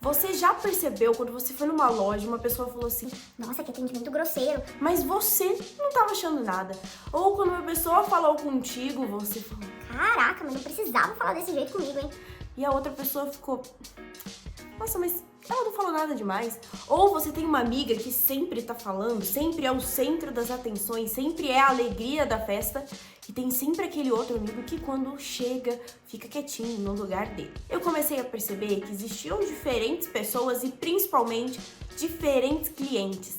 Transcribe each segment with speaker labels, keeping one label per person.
Speaker 1: Você já percebeu quando você foi numa loja e uma pessoa falou assim:
Speaker 2: nossa, que atendimento grosseiro.
Speaker 1: mas você não tava achando nada? Ou quando uma pessoa falou contigo, você falou:
Speaker 2: Caraca, mas não precisava falar desse jeito comigo, hein?
Speaker 1: e a outra pessoa ficou: nossa, mas ela não falou nada demais. Ou você tem uma amiga que sempre tá falando, sempre é o centro das atenções, sempre é a alegria da festa, e tem sempre aquele outro amigo que quando chega, fica quietinho no lugar dele. Eu comecei a perceber que existiam diferentes pessoas e principalmente diferentes clientes.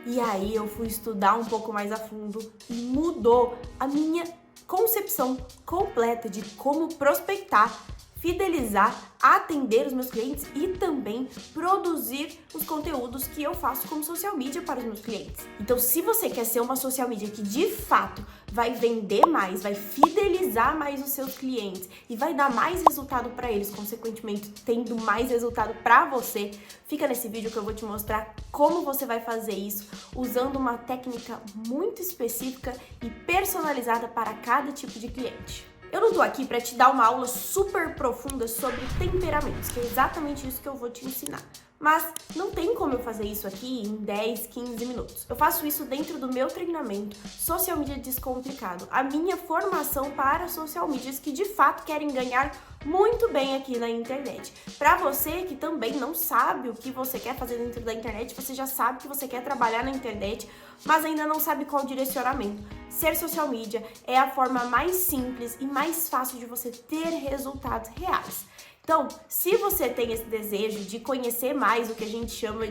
Speaker 1: E aí eu fui estudar um pouco mais a fundo e mudou a minha concepção completa de como prospectar, fidelizar, atender os meus clientes e também produzir os conteúdos que eu faço como social media para os meus clientes. Então, se você quer ser uma social media que de fato vai vender mais, vai fidelizar mais os seus clientes e vai dar mais resultado para eles, consequentemente tendo mais resultado para você, fica nesse vídeo que eu vou te mostrar como você vai fazer isso usando uma técnica muito específica e personalizada para cada tipo de cliente. Eu não tô aqui pra te dar uma aula super profunda sobre temperamentos, que é exatamente isso que eu vou te ensinar. Mas não tem como eu fazer isso aqui em 10, 15 minutos. Eu faço isso dentro do meu treinamento Social Media Descomplicado, a minha formação para social medias que de fato querem ganhar muito bem aqui na internet. Para você que também não sabe o que você quer fazer dentro da internet, você já sabe que você quer trabalhar na internet, mas ainda não sabe qual direcionamento. Ser social media é a forma mais simples e mais fácil de você ter resultados reais. Então, se você tem esse desejo de conhecer mais o que a gente chama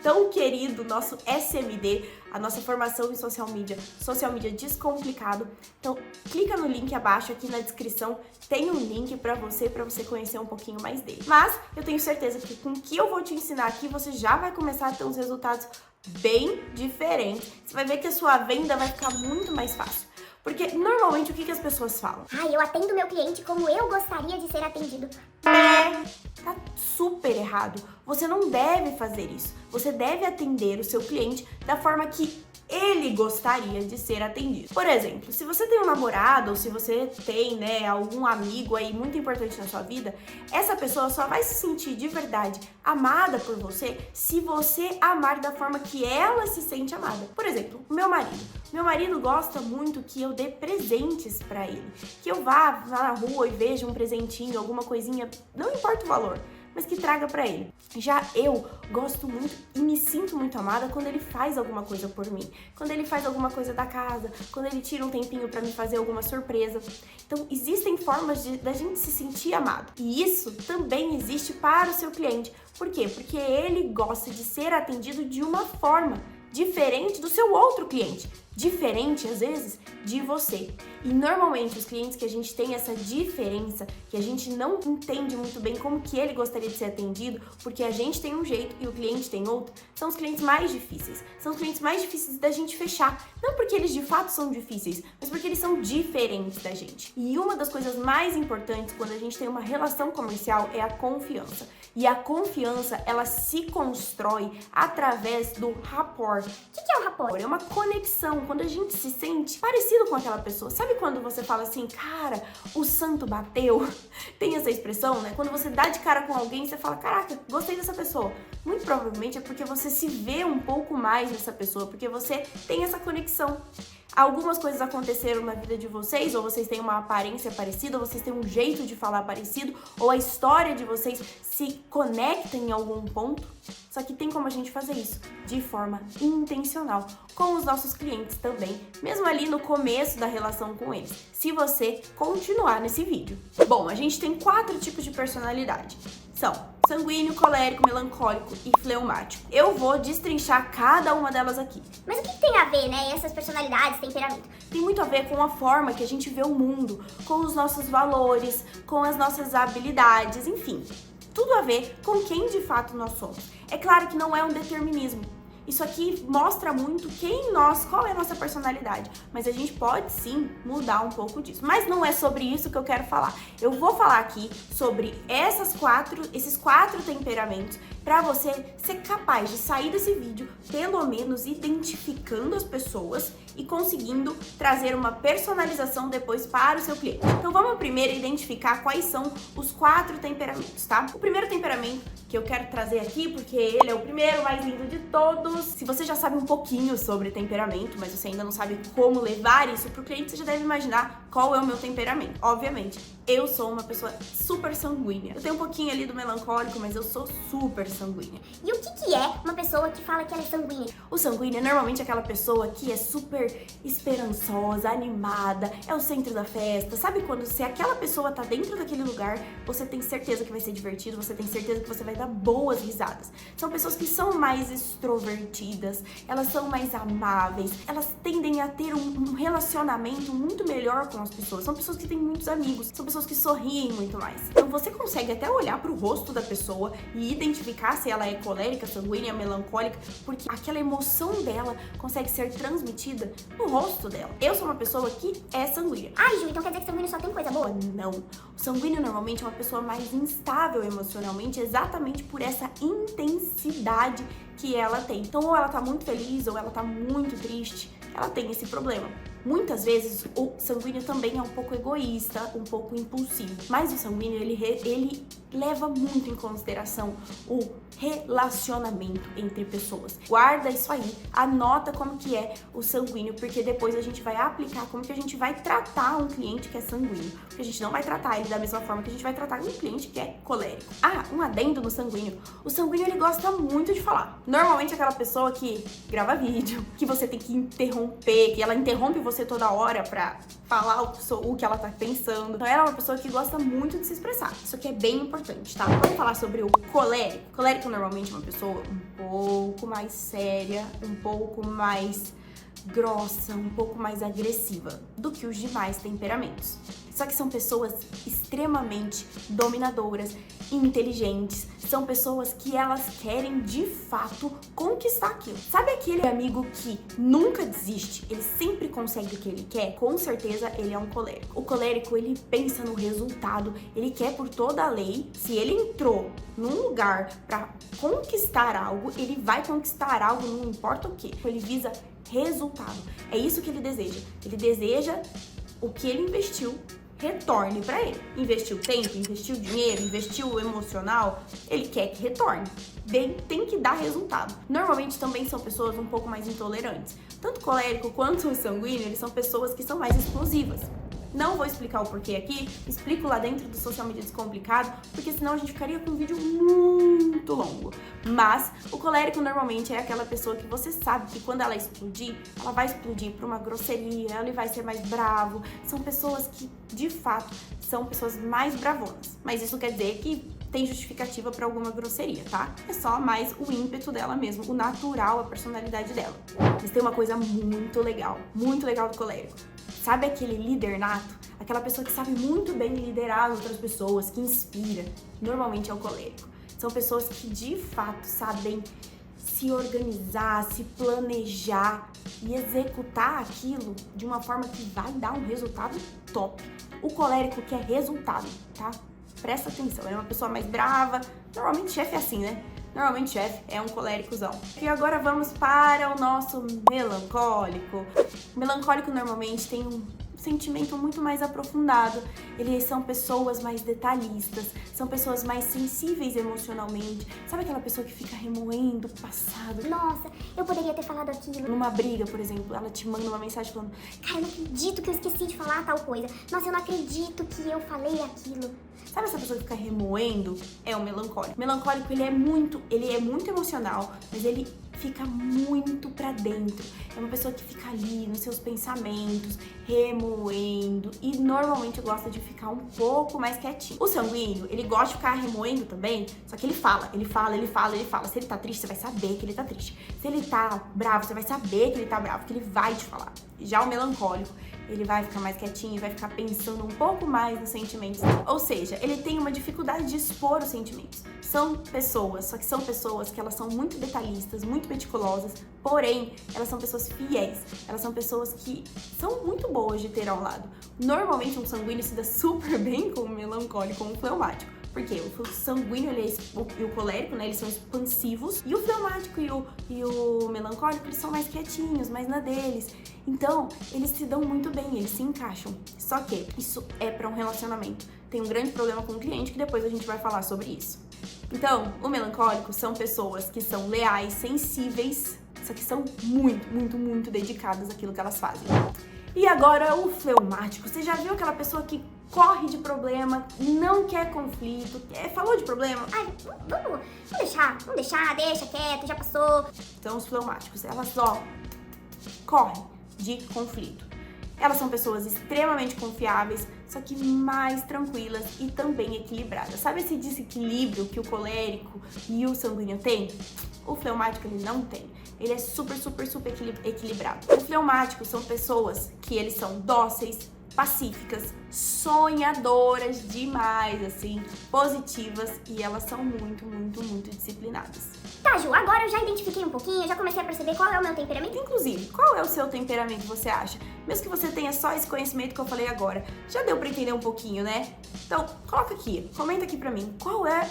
Speaker 1: tão querido nosso SMD, a nossa formação em social media descomplicado, então clica no link abaixo aqui na descrição, tem um link para você conhecer um pouquinho mais dele. Mas eu tenho certeza que com o que eu vou te ensinar aqui, você já vai começar a ter uns resultados bem diferentes. Você vai ver que a sua venda vai ficar muito mais fácil. Porque normalmente o que as pessoas falam?
Speaker 2: Eu atendo meu cliente como eu gostaria de ser atendido.
Speaker 1: Tá super errado. Você não deve fazer isso. Você deve atender o seu cliente da forma que ele gostaria de ser atendido. Por exemplo, se você tem um namorado ou se você tem, algum amigo aí muito importante na sua vida, essa pessoa só vai se sentir de verdade amada por você se você amar da forma que ela se sente amada. Por exemplo, o meu marido. Meu marido gosta muito que eu dê presentes pra ele. Que eu vá na rua e veja um presentinho, alguma coisinha, não importa o valor, mas que traga pra ele. Já eu gosto muito e me sinto muito amada quando ele faz alguma coisa por mim. Quando ele faz alguma coisa da casa, quando ele tira um tempinho pra me fazer alguma surpresa. Então, existem formas da gente se sentir amado. E isso também existe para o seu cliente. Por quê? Porque ele gosta de ser atendido de uma forma diferente do seu outro cliente, diferente às vezes de você. E normalmente os clientes que a gente tem essa diferença, que a gente não entende muito bem como que ele gostaria de ser atendido, porque a gente tem um jeito e o cliente tem outro, são os clientes mais difíceis. São os clientes mais difíceis da gente fechar. Não porque eles de fato são difíceis, mas porque eles são diferentes da gente. E uma das coisas mais importantes quando a gente tem uma relação comercial é a confiança. E a confiança, ela se constrói através do rapport.
Speaker 2: O que é o rapport?
Speaker 1: É uma conexão, quando a gente se sente parecido com aquela pessoa. Sabe quando você fala assim, cara, o santo bateu? Tem essa expressão, né? Quando você dá de cara com alguém, você fala, caraca, gostei dessa pessoa. Muito provavelmente é porque você se vê um pouco mais nessa pessoa, porque você tem essa conexão. Algumas coisas aconteceram na vida de vocês, ou vocês têm uma aparência parecida, ou vocês têm um jeito de falar parecido, ou a história de vocês se conecta em algum ponto. Só que tem como a gente fazer isso de forma intencional, com os nossos clientes também, mesmo ali no começo da relação com eles, se você continuar nesse vídeo. Bom, a gente tem 4 tipos de personalidade. São sanguíneo, colérico, melancólico e fleumático. Eu vou destrinchar cada uma delas aqui.
Speaker 2: Mas o que tem a ver, essas personalidades, temperamento?
Speaker 1: Tem muito a ver com a forma que a gente vê o mundo, com os nossos valores, com as nossas habilidades, enfim. Tudo a ver com quem de fato nós somos. É claro que não é um determinismo. Isso aqui mostra muito qual é a nossa personalidade. Mas a gente pode sim mudar um pouco disso. Mas não é sobre isso que eu quero falar. Eu vou falar aqui sobre esses quatro temperamentos para você ser capaz de sair desse vídeo, pelo menos identificando as pessoas e conseguindo trazer uma personalização depois para o seu cliente. Então vamos primeiro identificar quais são os 4 temperamentos, tá? O primeiro temperamento que eu quero trazer aqui, porque ele é o primeiro mais lindo de todos. Se você já sabe um pouquinho sobre temperamento, mas você ainda não sabe como levar isso pro cliente, você já deve imaginar qual é o meu temperamento. Obviamente, eu sou uma pessoa super sanguínea. Eu tenho um pouquinho ali do melancólico, mas eu sou super sanguínea.
Speaker 2: E o que é uma pessoa que fala que ela é sanguínea?
Speaker 1: O sanguíneo é normalmente aquela pessoa que é super esperançosa, animada, é o centro da festa. Sabe quando se aquela pessoa tá dentro daquele lugar, você tem certeza que vai ser divertido, você tem certeza que você vai dar boas risadas. São pessoas que são mais extrovertidas, elas são mais amáveis, elas tendem a ter um relacionamento muito melhor com as pessoas. São pessoas que têm muitos amigos, são pessoas que sorriem muito mais. Então você consegue até olhar pro rosto da pessoa e identificar se ela é colérica, sanguínea, melancólica, porque aquela emoção dela consegue ser transmitida no rosto dela. Eu sou uma pessoa que é sanguínea.
Speaker 2: Ai, Ju, então quer dizer que sanguíneo só tem coisa boa?
Speaker 1: Não. O sanguíneo normalmente é uma pessoa mais instável emocionalmente, exatamente por essa intensidade que ela tem. Então, ou ela tá muito feliz, ou ela tá muito triste, ela tem esse problema. Muitas vezes o sanguíneo também é um pouco egoísta, um pouco impulsivo. Mas o sanguíneo, ele leva muito em consideração o relacionamento entre pessoas. Guarda isso aí, anota como que é o sanguíneo, porque depois a gente vai aplicar como que a gente vai tratar um cliente que é sanguíneo. Porque a gente não vai tratar ele da mesma forma que a gente vai tratar um cliente que é colérico. Ah, um adendo no sanguíneo. O sanguíneo, ele gosta muito de falar. Normalmente é aquela pessoa que grava vídeo, que você tem que interromper, que ela interrompe você toda hora pra falar o que ela tá pensando. Então ela é uma pessoa que gosta muito de se expressar. Isso aqui é bem importante, tá? Vamos falar sobre o colérico. O colérico normalmente é uma pessoa um pouco mais séria, um pouco mais grossa, um pouco mais agressiva do que os demais temperamentos. Só que são pessoas extremamente dominadoras, inteligentes, são pessoas que elas querem de fato conquistar aquilo. Sabe aquele amigo que nunca desiste, ele sempre consegue o que ele quer? Com certeza ele é um colérico. O colérico, ele pensa no resultado, ele quer por toda a lei. Se ele entrou num lugar para conquistar algo, ele vai conquistar algo, não importa o que. Ele visa resultado. É isso que ele deseja. Ele deseja o que ele investiu retorne para ele. Investiu tempo, investiu dinheiro, investiu emocional, ele quer que retorne. Bem, tem que dar resultado. Normalmente também são pessoas um pouco mais intolerantes. Tanto o colérico quanto o sanguíneo, eles são pessoas que são mais explosivas. Não vou explicar o porquê aqui, explico lá dentro do Social Media Descomplicado, porque senão a gente ficaria com um vídeo muito longo. Mas o colérico normalmente é aquela pessoa que você sabe que quando ela explodir, ela vai explodir por uma grosseria, ele vai ser mais bravo. São pessoas que, de fato, são pessoas mais bravonas. Mas isso quer dizer que tem justificativa para alguma grosseria, tá? É só mais o ímpeto dela mesmo, o natural, a personalidade dela. Mas tem uma coisa muito legal do colérico. Sabe aquele líder nato? Aquela pessoa que sabe muito bem liderar outras pessoas, que inspira. Normalmente é o colérico. São pessoas que de fato sabem se organizar, se planejar e executar aquilo de uma forma que vai dar um resultado top. O colérico quer resultado, tá? Presta atenção, ele é uma pessoa mais brava. Normalmente chefe é assim, né? Normalmente chefe é um coléricozão. E agora vamos para o nosso melancólico. O melancólico normalmente tem um sentimento muito mais aprofundado. Eles são pessoas mais detalhistas, são pessoas mais sensíveis emocionalmente. Sabe aquela pessoa que fica remoendo o passado?
Speaker 2: Nossa, eu poderia ter falado aquilo.
Speaker 1: Numa briga, por exemplo, ela te manda uma mensagem falando:
Speaker 2: Cara, eu não acredito que eu esqueci de falar tal coisa. Nossa, eu não acredito que eu falei aquilo.
Speaker 1: Sabe essa pessoa que fica remoendo? É o melancólico. O melancólico, ele é muito emocional, mas ele fica muito pra dentro. É uma pessoa que fica ali nos seus pensamentos, remoendo, e normalmente gosta de ficar um pouco mais quietinho. O sanguíneo, ele gosta de ficar remoendo também, só que ele fala. Se ele tá triste, você vai saber que ele tá triste. Se ele tá bravo, você vai saber que ele tá bravo, que ele vai te falar. Já o melancólico, ele vai ficar mais quietinho e vai ficar pensando um pouco mais nos sentimentos. Ou seja, ele tem uma dificuldade de expor os sentimentos. São pessoas, só que são pessoas que elas são muito detalhistas, muito meticulosas, porém, elas são pessoas fiéis. Elas são pessoas que são muito boas de ter ao lado. Normalmente, um sanguíneo se dá super bem com o melancólico, com o fleumático. Porque o sanguíneo e o colérico, né, eles são expansivos, e o fleumático e o melancólico, eles são mais quietinhos, mais na deles. Então, eles se dão muito bem, eles se encaixam. Só que isso é para um relacionamento. Tem um grande problema com o cliente, que depois a gente vai falar sobre isso. Então, o melancólico são pessoas que são leais, sensíveis, só que são muito dedicadas àquilo que elas fazem. E agora o fleumático. Você já viu aquela pessoa que corre de problema, não quer conflito, falou de problema?
Speaker 2: Ai, vamos deixar, deixa quieto, já passou.
Speaker 1: Então os fleumáticos, elas correm de conflito. Elas são pessoas extremamente confiáveis, só que mais tranquilas e também equilibradas. Sabe esse desequilíbrio que o colérico e o sanguíneo têm? O fleumático ele não tem. Ele é super equilibrado. Os fleumáticos são pessoas que eles são dóceis, pacíficas, sonhadoras demais, assim, positivas, e elas são muito disciplinadas.
Speaker 2: Tá, Ju, agora eu já identifiquei um pouquinho, já comecei a perceber qual é o meu temperamento.
Speaker 1: Inclusive, qual é o seu temperamento, você acha? Mesmo que você tenha só esse conhecimento que eu falei agora, já deu pra entender um pouquinho, né? Então, coloca aqui, comenta aqui pra mim, qual é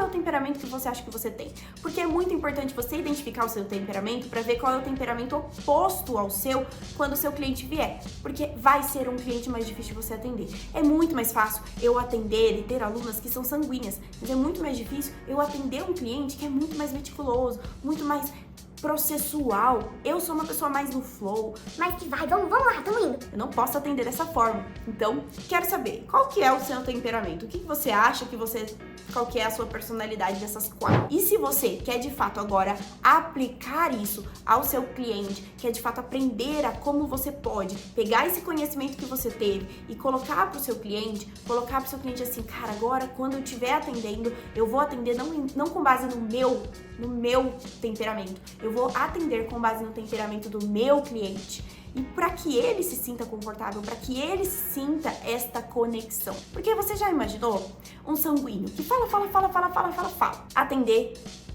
Speaker 1: o temperamento que você acha que você tem? Porque é muito importante você identificar o seu temperamento pra ver qual é o temperamento oposto ao seu quando o seu cliente vier. Porque vai ser um cliente mais difícil de você atender. É muito mais fácil eu atender e ter alunas que são sanguíneas, mas é muito mais difícil eu atender um cliente que é muito mais meticuloso, muito mais processual. Eu sou uma pessoa mais do flow.
Speaker 2: Mas que vai, vamos lá, tamo indo.
Speaker 1: Eu não posso atender dessa forma. Então, quero saber, qual que é o seu temperamento? O que você acha qual que é a sua personalidade dessas quatro? E se você quer de fato agora aplicar isso ao seu cliente, quer de fato aprender a como você pode pegar esse conhecimento que você teve e colocar pro seu cliente assim, cara, agora quando eu estiver atendendo, eu vou atender não com base no meu temperamento. Eu vou atender com base no temperamento do meu cliente. E para que ele se sinta confortável, para que ele sinta esta conexão. Porque você já imaginou um sanguíneo que fala, atender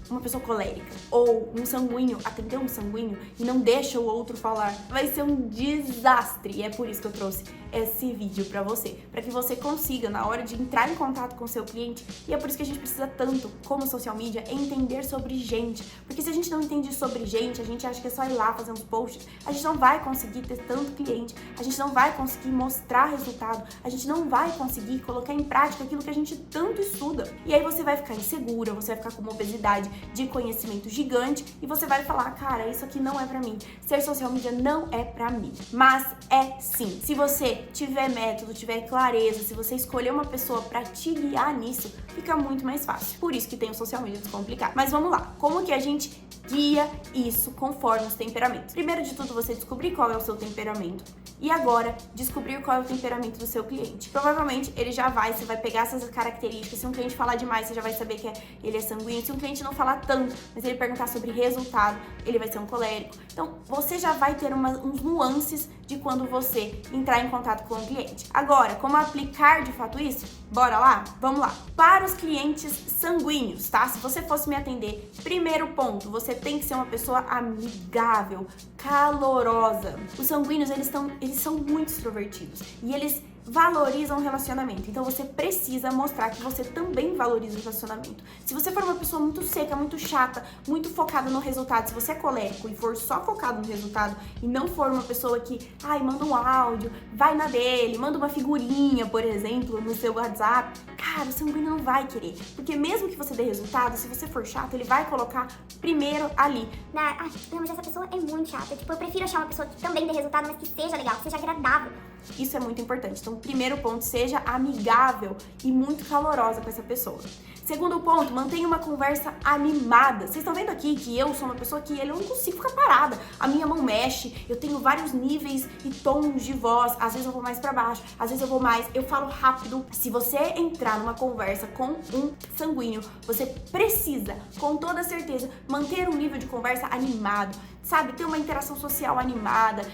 Speaker 1: uma pessoa colérica, ou um sanguíneo atender um sanguíneo e não deixa o outro falar? Vai ser um desastre. E é por isso que eu trouxe esse vídeo pra você, pra que você consiga, na hora de entrar em contato com o seu cliente, e é por isso que a gente precisa tanto, como social media, entender sobre gente. Porque se a gente não entende sobre gente, a gente acha que é só ir lá fazer uns posts, a gente não vai conseguir ter tanto cliente, a gente não vai conseguir mostrar resultado, a gente não vai conseguir colocar em prática aquilo que a gente tanto estuda. E aí você vai ficar insegura, você vai ficar com uma obesidade de conhecimento gigante e você vai falar, cara, isso aqui não é pra mim. Ser social media não é pra mim. Mas é sim. Se você tiver método, tiver clareza, se você escolher uma pessoa pra te guiar nisso, fica muito mais fácil. Por isso que tem o social media descomplicado. Mas vamos lá. Como que a gente guia isso conforme os temperamentos? Primeiro de tudo, você descobrir qual é o seu temperamento. E agora, descobrir qual é o temperamento do seu cliente. Provavelmente, você vai pegar essas características. Se um cliente falar demais, você já vai saber que ele é sanguíneo. Se um cliente não falar tanto, mas ele perguntar sobre resultado, ele vai ser um colérico. Então, você já vai ter uns nuances de quando você entrar em contato com o cliente. Agora, como aplicar de fato isso? Bora lá? Vamos lá. Para os clientes sanguíneos, tá? Se você fosse me atender, primeiro ponto, você tem que ser uma pessoa amigável, calorosa. Os sanguíneos, eles são muito extrovertidos e eles valorizam o relacionamento. Então você precisa mostrar que você também valoriza o relacionamento. Se você for uma pessoa muito seca, muito chata, muito focada no resultado, se você é colérico e for só focado no resultado e não for uma pessoa que, manda um áudio, vai na dele, manda uma figurinha, por exemplo, no seu WhatsApp, cara, o sanguíneo não vai querer. Porque mesmo que você dê resultado, se você for chato, ele vai colocar primeiro ali.
Speaker 2: Não, mas essa pessoa é muito chata. Tipo, eu prefiro achar uma pessoa que também dê resultado, mas que seja legal, que seja agradável.
Speaker 1: Isso é muito importante. Então, primeiro ponto, seja amigável e muito calorosa com essa pessoa. Segundo ponto, mantenha uma conversa animada. Vocês estão vendo aqui que eu sou uma pessoa que eu não consigo ficar parada. A minha mão mexe, eu tenho vários níveis e tons de voz. Às vezes eu vou mais pra baixo, às vezes eu vou mais, eu falo rápido. Se você entrar numa conversa com um sanguíneo, você precisa, com toda certeza, manter um nível de conversa animado, sabe? Ter uma interação social animada,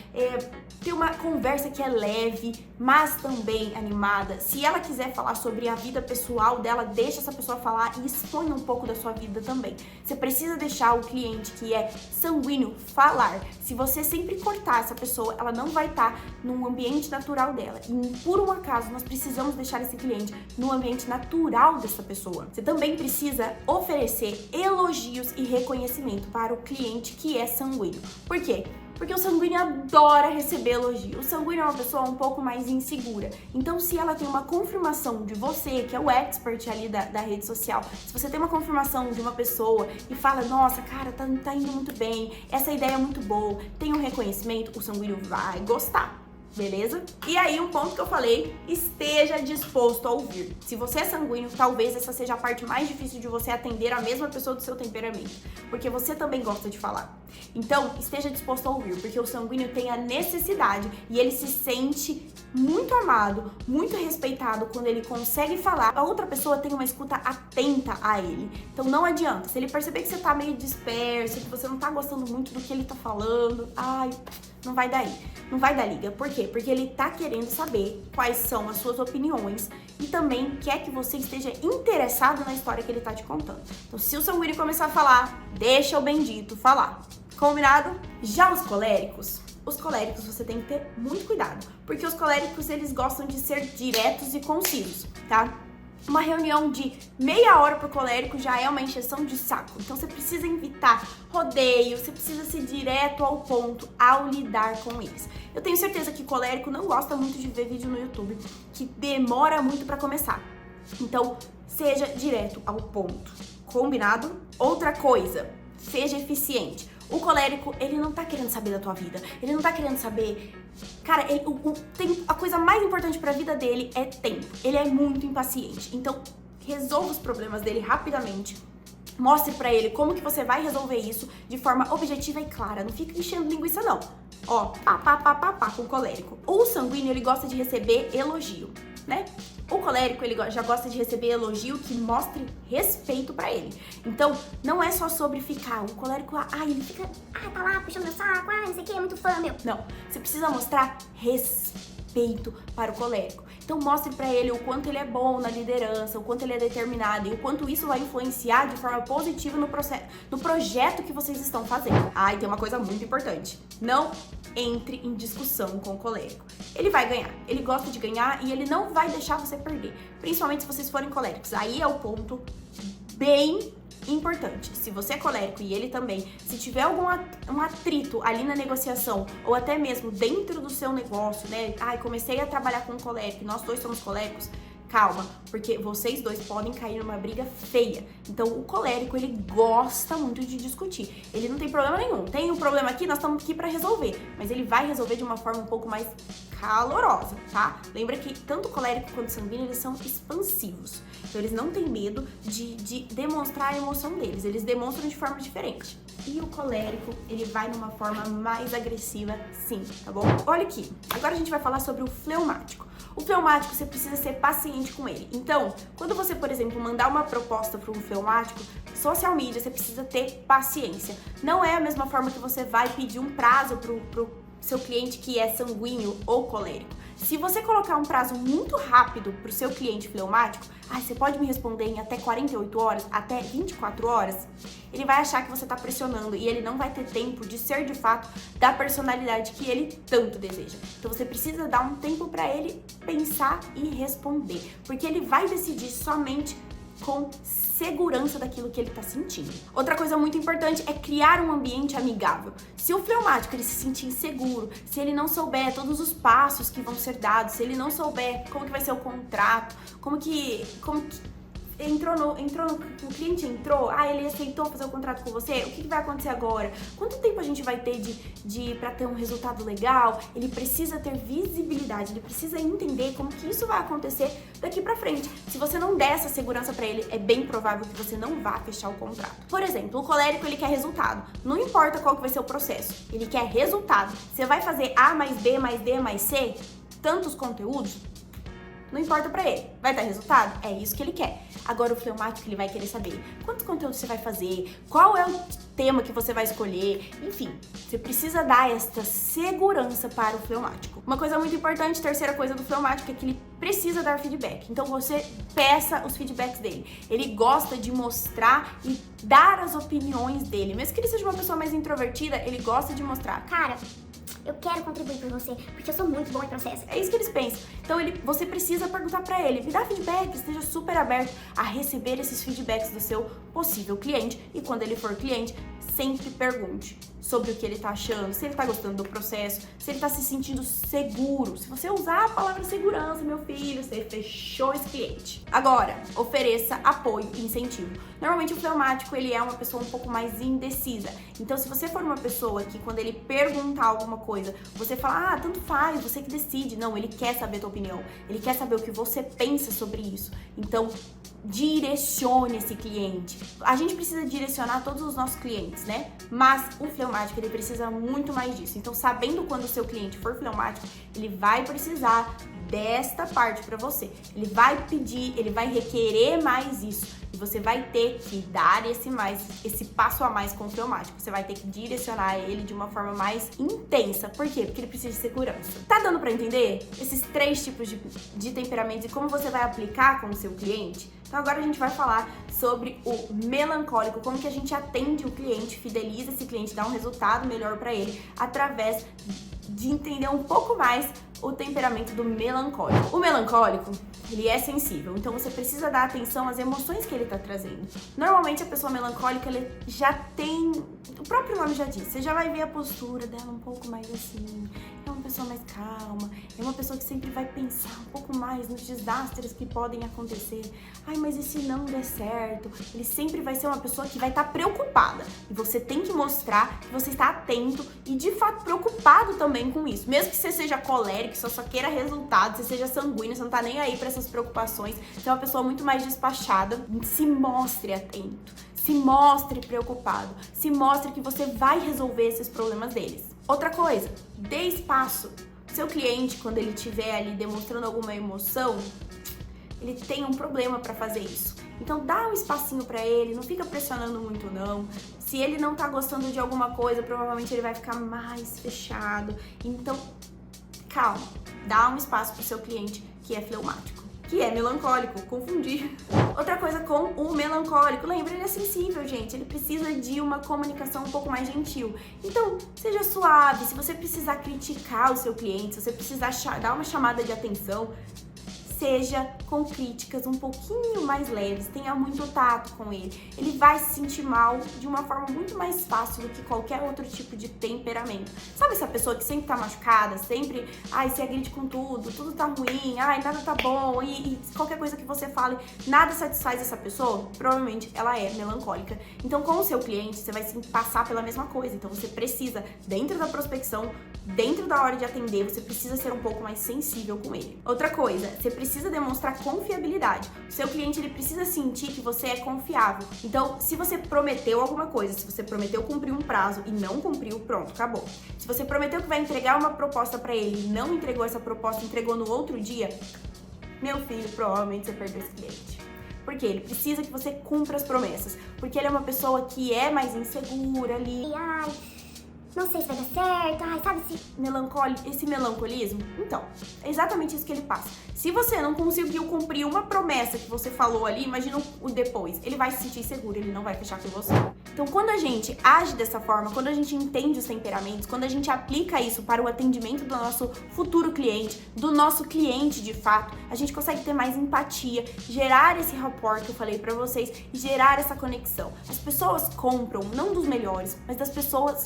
Speaker 1: ter uma conversa que é leve, mas também animada. Se ela quiser falar sobre a vida pessoal dela, deixa essa pessoa falar e expõe um pouco da sua vida também. Você precisa deixar o cliente que é sanguíneo falar. Se você sempre cortar essa pessoa, ela não vai estar no ambiente natural dela. E por um acaso, nós precisamos deixar esse cliente no ambiente natural dessa pessoa. Você também precisa oferecer elogios e reconhecimento para o cliente que é sanguíneo. Por quê? Porque o sanguíneo adora receber elogio. O sanguíneo é uma pessoa um pouco mais insegura. Então, se ela tem uma confirmação de você, que é o expert ali da rede social, se você tem uma confirmação de uma pessoa e fala, nossa, cara, tá indo muito bem, essa ideia é muito boa, tem um reconhecimento, o sanguíneo vai gostar. Beleza? E aí, um ponto que eu falei, esteja disposto a ouvir. Se você é sanguíneo, talvez essa seja a parte mais difícil de você atender a mesma pessoa do seu temperamento, porque você também gosta de falar. Então, esteja disposto a ouvir, porque o sanguíneo tem a necessidade e ele se sente muito amado, muito respeitado quando ele consegue falar. A outra pessoa tem uma escuta atenta a ele. Então, não adianta. Se ele perceber que você tá meio disperso, que você não tá gostando muito do que ele tá falando, não vai dar aí. Não vai dar liga. Por quê? Porque ele tá querendo saber quais são as suas opiniões e também quer que você esteja interessado na história que ele tá te contando. Então, se o sanguíneo começar a falar, deixa o bendito falar. Combinado? Já os coléricos você tem que ter muito cuidado, porque os coléricos, eles gostam de ser diretos e concisos, tá? Uma reunião de meia hora pro colérico já é uma encheção de saco. Então você precisa evitar rodeio, você precisa ser direto ao ponto ao lidar com eles. Eu tenho certeza que o colérico não gosta muito de ver vídeo no YouTube, que demora muito pra começar. Então, seja direto ao ponto. Combinado? Outra coisa, seja eficiente. O colérico, ele não tá querendo saber da tua vida. Ele não tá querendo saber... Cara, a coisa mais importante pra vida dele é tempo. Ele é muito impaciente. Então, resolva os problemas dele rapidamente. Mostre pra ele como que você vai resolver isso de forma objetiva e clara. Não fica enchendo linguiça, não. Ó, pá, com o colérico. O sanguíneo, ele gosta de receber elogio, né? O colérico, ele já gosta de receber elogio que mostre respeito pra ele. Então, não é só sobre ficar. O colérico, ele fica, tá lá puxando meu saco, não sei o que, é muito fã, meu. Não, você precisa mostrar respeito para o colérico. Então, mostre pra ele o quanto ele é bom na liderança, o quanto ele é determinado e o quanto isso vai influenciar de forma positiva no projeto que vocês estão fazendo. E tem uma coisa muito importante. Não entre em discussão com o colérico. Ele vai ganhar, ele gosta de ganhar e ele não vai deixar você perder, principalmente se vocês forem coléricos. Aí é o ponto bem importante. Se você é colérico e ele também, se tiver um atrito ali na negociação ou até mesmo dentro do seu negócio, né? Comecei a trabalhar com um colérico, nós dois somos coléricos. Calma, porque vocês dois podem cair numa briga feia. Então, o colérico, ele gosta muito de discutir. Ele não tem problema nenhum. Tem um problema aqui, nós estamos aqui pra resolver. Mas ele vai resolver de uma forma um pouco mais calorosa, tá? Lembra que tanto o colérico quanto o sanguíneo, eles são expansivos. Então, eles não têm medo de demonstrar a emoção deles. Eles demonstram de forma diferente. E o colérico, ele vai numa forma mais agressiva, sim, tá bom? Olha aqui, agora a gente vai falar sobre o fleumático. O fleumático, você precisa ser paciente com ele. Então, quando você, por exemplo, mandar uma proposta para um fleumático, social media, você precisa ter paciência. Não é a mesma forma que você vai pedir um prazo pro seu cliente que é sanguíneo ou colérico. Se você colocar um prazo muito rápido pro seu cliente fleumático, você pode me responder em até 48 horas, até 24 horas, ele vai achar que você tá pressionando e ele não vai ter tempo de ser de fato da personalidade que ele tanto deseja. Então você precisa dar um tempo para ele pensar e responder, porque ele vai decidir somente com segurança daquilo que ele tá sentindo. Outra coisa muito importante é criar um ambiente amigável. Se o fleumático ele se sentir inseguro, se ele não souber todos os passos que vão ser dados, se ele não souber como que vai ser o contrato, como que o cliente entrou, ele aceitou fazer o contrato com você, o que vai acontecer agora? Quanto tempo a gente vai ter pra ter um resultado legal? Ele precisa ter visibilidade, ele precisa entender como que isso vai acontecer daqui pra frente. Se você não der essa segurança pra ele, é bem provável que você não vá fechar o contrato. Por exemplo, o colérico, ele quer resultado. Não importa qual que vai ser o processo, ele quer resultado. Você vai fazer A mais B mais D mais C, tantos conteúdos, não importa pra ele. Vai dar resultado? É isso que ele quer. Agora o fleumático, ele vai querer saber quantos conteúdos você vai fazer, qual é o tema que você vai escolher, enfim. Você precisa dar esta segurança para o fleumático. Uma coisa muito importante, terceira coisa do fleumático, é que ele precisa dar feedback. Então você peça os feedbacks dele. Ele gosta de mostrar e dar as opiniões dele. Mesmo que ele seja uma pessoa mais introvertida, ele gosta de mostrar.
Speaker 2: Cara, eu quero contribuir por você, porque eu sou muito bom em processo.
Speaker 1: É isso que eles pensam. Então você precisa perguntar pra ele, me dá feedback, esteja super aberto a receber esses feedbacks do seu possível cliente. E quando ele for cliente, sempre pergunte sobre o que ele tá achando, se ele tá gostando do processo, se ele tá se sentindo seguro. Se você usar a palavra segurança, meu filho, você fechou esse cliente. Agora, ofereça apoio e incentivo. Normalmente o fleumático, ele é uma pessoa um pouco mais indecisa. Então, se você for uma pessoa que quando ele perguntar alguma coisa, você fala, tanto faz, você que decide. Não, ele quer saber a tua opinião. Ele quer saber o que você pensa sobre isso. Então, direcione esse cliente. A gente precisa direcionar todos os nossos clientes, né? Mas o fleumático, ele precisa muito mais disso. Então, sabendo quando o seu cliente for fleumático, ele vai precisar desta parte para você. Ele vai pedir, ele vai requerer mais isso. E você vai ter que dar esse passo a mais com o fleumático. Você vai ter que direcionar ele de uma forma mais intensa. Por quê? Porque ele precisa de segurança. Tá dando para entender esses 3 tipos de temperamentos e como você vai aplicar com o seu cliente? Então agora a gente vai falar sobre o melancólico, como que a gente atende o cliente, fideliza esse cliente, dá um resultado melhor para ele, através de entender um pouco mais o temperamento do melancólico. O melancólico, ele é sensível, então você precisa dar atenção às emoções que ele tá trazendo. Normalmente a pessoa melancólica, ela já tem, o próprio nome já diz, você já vai ver a postura dela um pouco mais assim, é uma pessoa mais calma, é uma pessoa que sempre vai pensar um pouco mais nos desastres que podem acontecer. Mas e se não der certo? Ele sempre vai ser uma pessoa que vai estar preocupada. E você tem que mostrar que você está atento e, de fato, preocupado também com isso. Mesmo que você seja colérico, que só queira resultado, você seja sanguíneo, você não tá nem aí para essas preocupações, você é uma pessoa muito mais despachada. Se mostre atento, se mostre preocupado, se mostre que você vai resolver esses problemas deles. Outra coisa, dê espaço. Seu cliente, quando ele estiver ali demonstrando alguma emoção, ele tem um problema para fazer isso. Então dá um espacinho para ele, não fica pressionando muito não. Se ele não tá gostando de alguma coisa, provavelmente ele vai ficar mais fechado. Então, calma, dá um espaço pro seu cliente que é fleumático, que é melancólico, confundi. Outra coisa com o melancólico, lembra, ele é sensível, gente, ele precisa de uma comunicação um pouco mais gentil. Então, seja suave, se você precisar criticar o seu cliente, se você precisar dar uma chamada de atenção, seja com críticas um pouquinho mais leves, tenha muito tato com ele. Ele vai se sentir mal de uma forma muito mais fácil do que qualquer outro tipo de temperamento. Sabe essa pessoa que sempre tá machucada, sempre, se agride com tudo tá ruim, nada tá bom, e qualquer coisa que você fale, nada satisfaz essa pessoa? Provavelmente ela é melancólica. Então, com o seu cliente, você vai passar pela mesma coisa. Então, você precisa, dentro da prospecção, dentro da hora de atender, você precisa ser um pouco mais sensível com ele. Outra coisa, você precisa demonstrar confiabilidade. O seu cliente, ele precisa sentir que você é confiável. Então, se você prometeu alguma coisa, se você prometeu cumprir um prazo e não cumpriu, pronto, acabou. Se você prometeu que vai entregar uma proposta pra ele e não entregou essa proposta, entregou no outro dia, meu filho, provavelmente você perdeu esse cliente. Porque ele precisa que você cumpra as promessas. Porque ele é uma pessoa que é mais insegura ali.
Speaker 2: Não sei se vai dar certo, sabe
Speaker 1: esse melancolismo? Então, é exatamente isso que ele passa. Se você não conseguiu cumprir uma promessa que você falou ali, imagina o depois. Ele vai se sentir seguro, ele não vai fechar com você. Então, quando a gente age dessa forma, quando a gente entende os temperamentos, quando a gente aplica isso para o atendimento do nosso futuro cliente, do nosso cliente de fato, a gente consegue ter mais empatia, gerar esse rapport que eu falei pra vocês e gerar essa conexão. As pessoas compram, não dos melhores, mas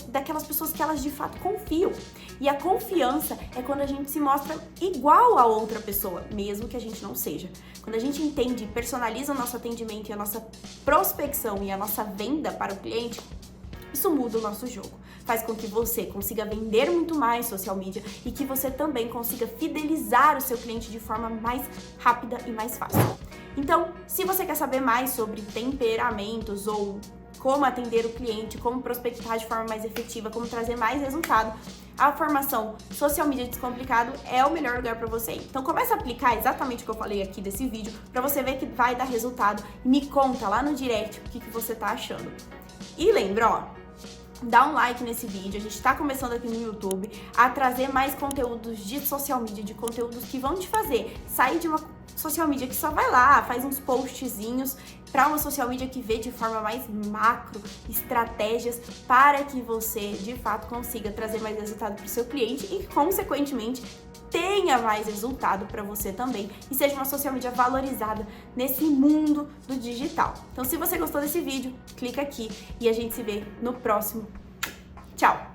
Speaker 1: daquelas pessoas pessoas que elas de fato confiam. E a confiança é quando a gente se mostra igual a outra pessoa, mesmo que a gente não seja. Quando a gente entende e personaliza o nosso atendimento e a nossa prospecção e a nossa venda para o cliente, isso muda o nosso jogo. Faz com que você consiga vender muito mais social media e que você também consiga fidelizar o seu cliente de forma mais rápida e mais fácil. Então, se você quer saber mais sobre temperamentos ou como atender o cliente, como prospectar de forma mais efetiva, como trazer mais resultado, a formação Social Media Descomplicado é o melhor lugar para você. Então começa a aplicar exatamente o que eu falei aqui desse vídeo para você ver que vai dar resultado. Me conta lá no direct o que você tá achando. E lembra, ó, dá um like nesse vídeo, a gente tá começando aqui no YouTube a trazer mais conteúdos de social media, de conteúdos que vão te fazer sair de uma social media que só vai lá, faz uns postzinhos, para uma social media que vê de forma mais macro, estratégias para que você de fato consiga trazer mais resultado para o seu cliente e, consequentemente, tenha mais resultado para você também e seja uma social media valorizada nesse mundo do digital. Então, se você gostou desse vídeo, clica aqui e a gente se vê no próximo. Tchau!